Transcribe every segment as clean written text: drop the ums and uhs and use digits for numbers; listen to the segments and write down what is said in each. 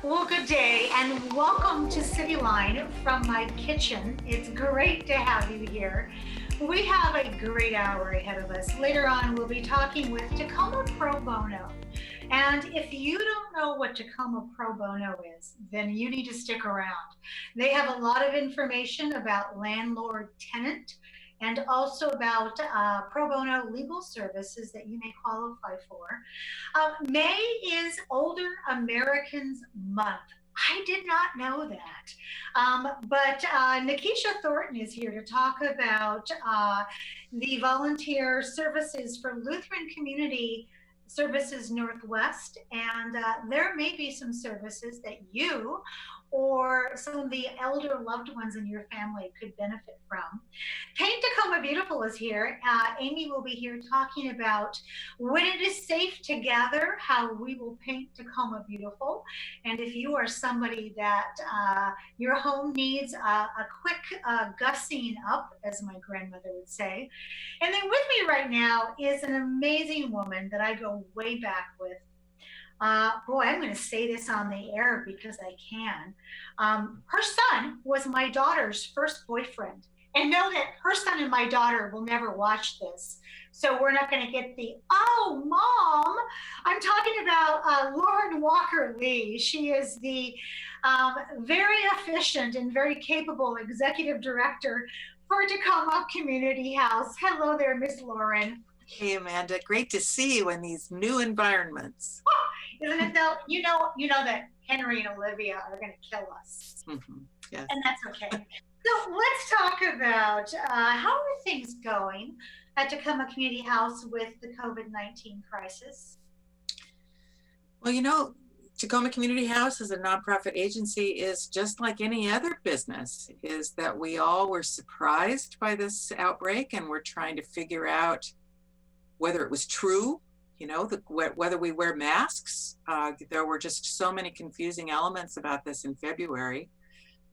Well, good day and welcome to CityLine from my kitchen. It's great to have you here. We have a great hour ahead of us. Later on, we'll be talking with Tacoma Pro Bono. And if you don't know what Tacoma Pro Bono is, then you need to stick around. They have a lot of information about landlord-tenant and also about pro bono legal services that you may qualify for. May is Older Americans Month. I did not know that. But Nikisha Thornton is here to talk about the volunteer services for Lutheran Community Services Northwest, and there may be some services that you or some of the elder loved ones in your family could benefit from. Paint Tacoma Beautiful is here. Amy will be here talking about when it is safe to gather, how we will paint Tacoma beautiful. And if you are somebody that your home needs a quick gussing up, as my grandmother would say. And then with me right now is an amazing woman that I go way back with. Boy, I'm going to say this on the air because I can. Her son was my daughter's first boyfriend. And know that her son and my daughter will never watch this. So we're not going to get the, oh, Mom. I'm talking about Lauren Walker Lee. She is the very efficient and very capable executive director for Tacoma Community House. Hello there, Miss Lauren. Hey, Amanda. Great to see you in these new environments. Isn't it though? You know that Henry and Olivia are going to kill us. Mm-hmm. Yes. And that's okay. So let's talk about how are things going at Tacoma Community House with the COVID-19 crisis? Well, Tacoma Community House as a nonprofit agency is just like any other business, is that we all were surprised by this outbreak and we're trying to figure out whether it was true, whether we wear masks. There were just so many confusing elements about this in February.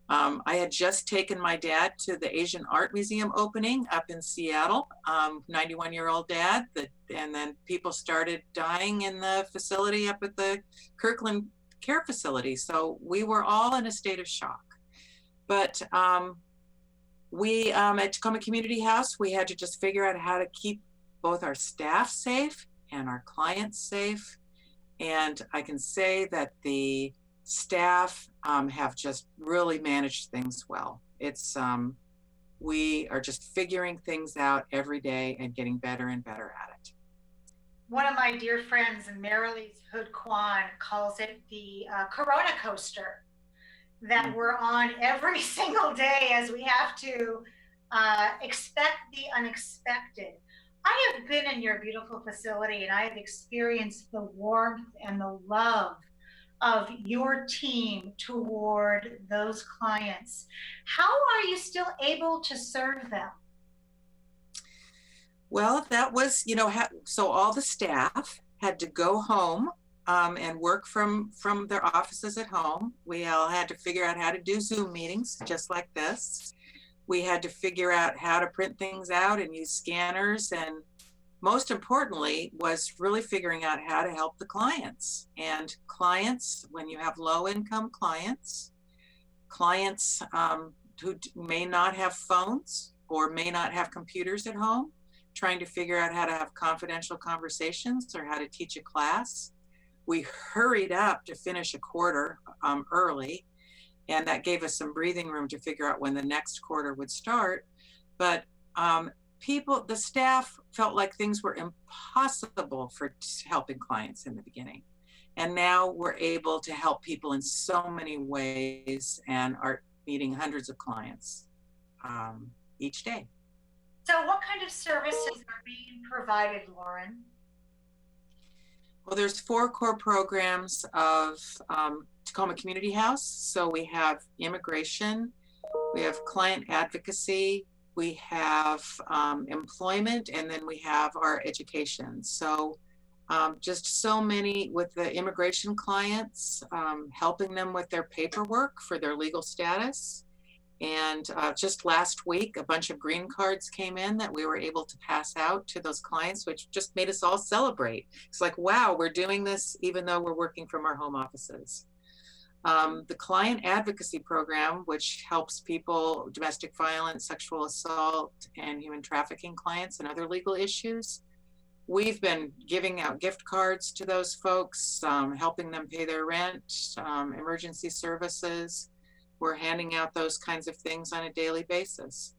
I had just taken my dad to the Asian Art Museum opening up in Seattle, 91-year-old dad, and then people started dying in the facility up at the Kirkland Care Facility. So we were all in a state of shock. But we at Tacoma Community House, we had to just figure out how to keep both our staff safe and our clients safe. And I can say that the staff have just really managed things well. It's we are just figuring things out every day and getting better and better at it. One of my dear friends, Marilee's Hood Kwan, calls it the Corona coaster that we're on every single day as we have to expect the unexpected. I have been in your beautiful facility and I have experienced the warmth and the love of your team toward those clients. How are you still able to serve them? Well, that was, so all the staff had to go home and work from their offices at home. We all had to figure out how to do Zoom meetings just like this. We had to figure out how to print things out and use scanners, and most importantly was really figuring out how to help the clients. And clients, when you have low income clients who may not have phones or may not have computers at home, trying to figure out how to have confidential conversations or how to teach a class. We hurried up to finish a quarter early, and that gave us some breathing room to figure out when the next quarter would start. But the staff felt like things were impossible for helping clients in the beginning. And now we're able to help people in so many ways and are meeting hundreds of clients each day. So what kind of services are being provided, Lauren? Well, there's 4 core programs of Tacoma Community House. So we have immigration, we have client advocacy, we have employment, and then we have our education. So just so many with the immigration clients, helping them with their paperwork for their legal status. And just last week, a bunch of green cards came in that we were able to pass out to those clients, which just made us all celebrate. It's like, wow, we're doing this even though we're working from our home offices. The client advocacy program, which helps people, domestic violence, sexual assault, and human trafficking clients and other legal issues. We've been giving out gift cards to those folks, helping them pay their rent, emergency services. We're handing out those kinds of things on a daily basis.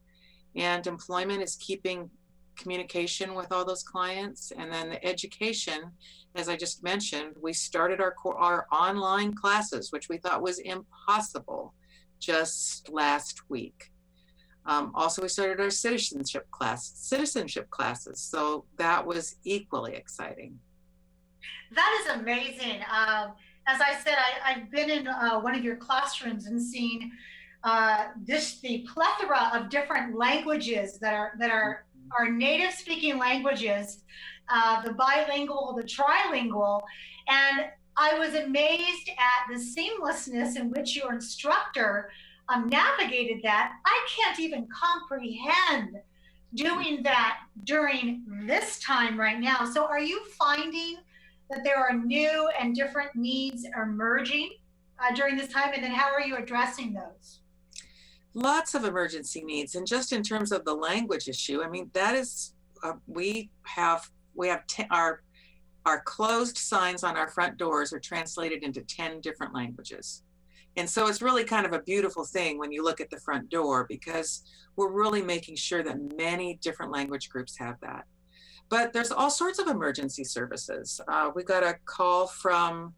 And employment is keeping communication with all those clients. And then the education, as I just mentioned, we started our online classes, which we thought was impossible just last week. Also, we started our citizenship classes. So that was equally exciting. That is amazing. As I said, I've been in one of your classrooms and seen the plethora of different languages that are native speaking languages, the bilingual, the trilingual, and I was amazed at the seamlessness in which your instructor navigated that. I can't even comprehend doing that during this time right now. So are you finding that there are new and different needs emerging during this time? And then how are you addressing those? Lots of emergency needs. And just in terms of the language issue, I mean, that is, we have our closed signs on our front doors are translated into 10 different languages. And so it's really kind of a beautiful thing when you look at the front door, because we're really making sure that many different language groups have that. But there's all sorts of emergency services. We got a call from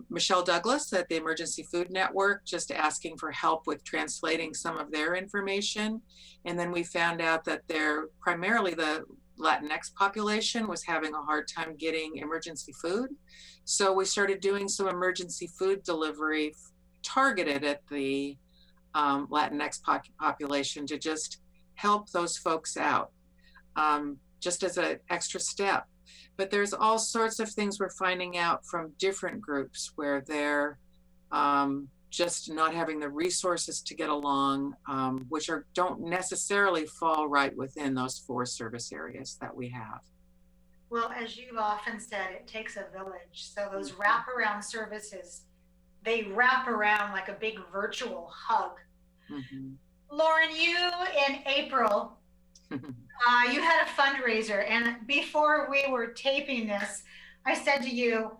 Michelle Douglas at the Emergency Food Network, just asking for help with translating some of their information. And then we found out that they're primarily the Latinx population was having a hard time getting emergency food. So we started doing some emergency food delivery targeted at the Latinx population to just help those folks out, just as an extra step. But there's all sorts of things we're finding out from different groups where they're just not having the resources to get along, which don't necessarily fall right within those 4 service areas that we have. Well, as you've often said, it takes a village. So those wraparound services, they wrap around like a big virtual hug. Mm-hmm. Lauren, you in April, you had a fundraiser, and before we were taping this, I said to you,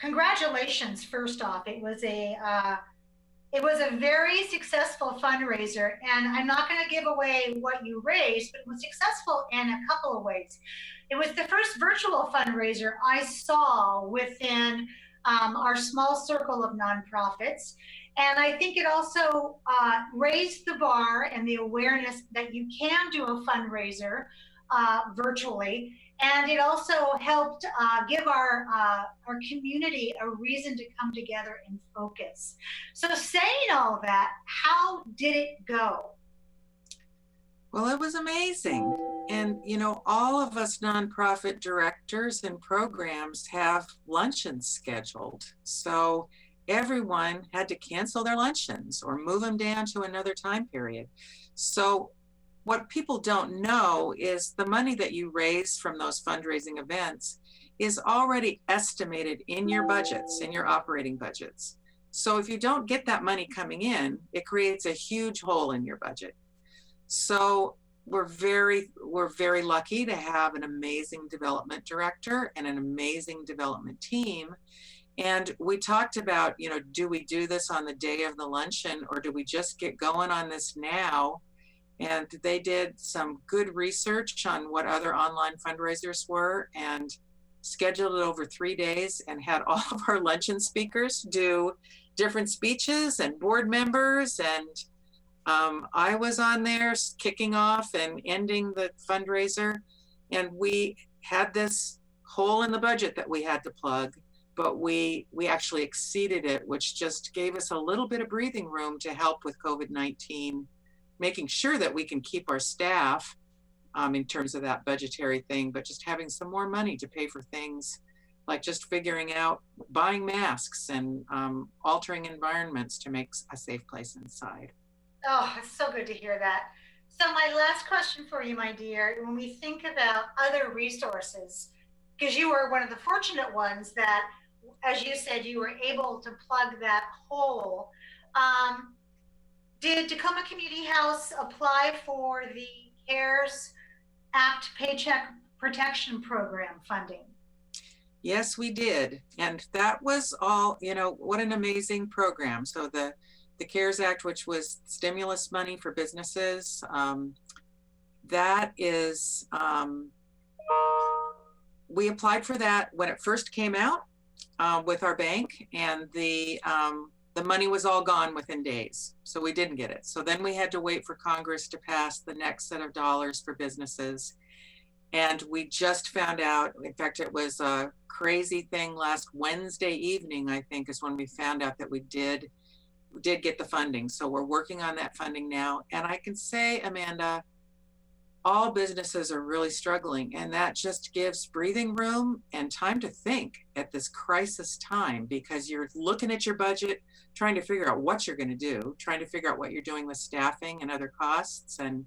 congratulations, first off. It was a very successful fundraiser, and I'm not going to give away what you raised, but it was successful in a couple of ways. It was the first virtual fundraiser I saw within our small circle of nonprofits. And I think it also raised the bar and the awareness that you can do a fundraiser virtually. And it also helped give our community a reason to come together and focus. So saying all that, how did it go? Well, it was amazing. And, you know, all of us nonprofit directors and programs have luncheons scheduled. So everyone had to cancel their luncheons or move them down to another time period. So what people don't know is the money that you raise from those fundraising events is already estimated in your budgets, in your operating budgets. So if you don't get that money coming in, it creates a huge hole in your budget. So we're very lucky to have an amazing development director and an amazing development team. And we talked about, you know, do we do this on the day of the luncheon, or do we just get going on this now? And they did some good research on what other online fundraisers were and scheduled it over 3 days and had all of our luncheon speakers do different speeches and board members. And I was on there kicking off and ending the fundraiser. And we had this hole in the budget that we had to plug, but we actually exceeded it, which just gave us a little bit of breathing room to help with COVID-19, making sure that we can keep our staff in terms of that budgetary thing, but just having some more money to pay for things like just figuring out buying masks and altering environments to make a safe place inside. Oh, it's so good to hear that. So my last question for you, my dear, when we think about other resources, because you were one of the fortunate ones that as you said, you were able to plug that hole. Um, did Tacoma Community House apply for the CARES Act Paycheck Protection Program funding? Yes, we did. And that was all, what an amazing program. So the CARES Act, which was stimulus money for businesses, that is, we applied for that when it first came out with our bank, and the money was all gone within days. So we didn't get it. So then we had to wait for Congress to pass the next set of dollars for businesses. And we just found out, in fact, it was a crazy thing last Wednesday evening, I think, is when we found out that we did get the funding. So we're working on that funding now. And I can say, Amanda, all businesses are really struggling, and that just gives breathing room and time to think at this crisis time, because you're looking at your budget, trying to figure out what you're going to do, trying to figure out what you're doing with staffing and other costs. And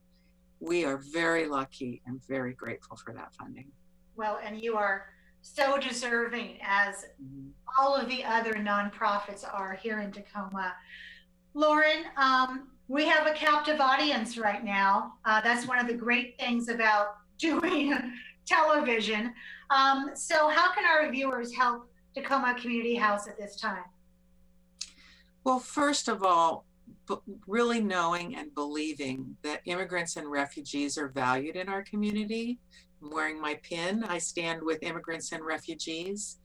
we are very lucky and very grateful for that funding. Well, and you are so deserving, as all of the other nonprofits are here in Tacoma. Lauren, we have a captive audience right now. That's one of the great things about doing television. So how can our viewers help Tacoma Community House at this time? Well, first of all, really knowing and believing that immigrants and refugees are valued in our community. I'm wearing my pin. I stand with immigrants and refugees,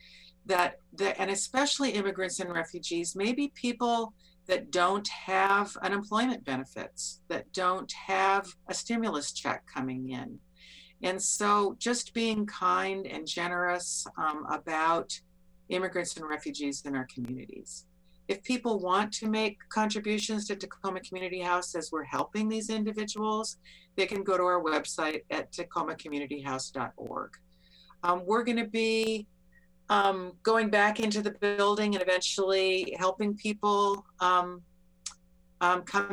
and especially immigrants and refugees, maybe people that don't have unemployment benefits, that don't have a stimulus check coming in. And so just being kind and generous about immigrants and refugees in our communities. If people want to make contributions to Tacoma Community House as we're helping these individuals, they can go to our website at tacomacommunityhouse.org. We're going to be going back into the building and eventually helping people come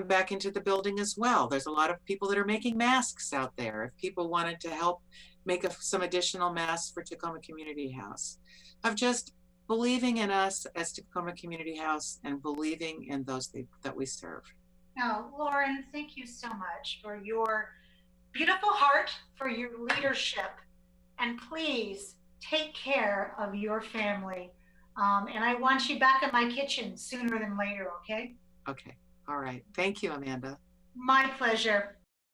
back into the building as well. There's a lot of people that are making masks out there. If people wanted to help make some additional masks for Tacoma Community House, of just believing in us as Tacoma Community House and believing in those that we serve. Now, Lauren, thank you so much for your beautiful heart, for your leadership, and please take care of your family. And I want you back in my kitchen sooner than later, okay? Okay. All right. Thank you, Amanda. My pleasure.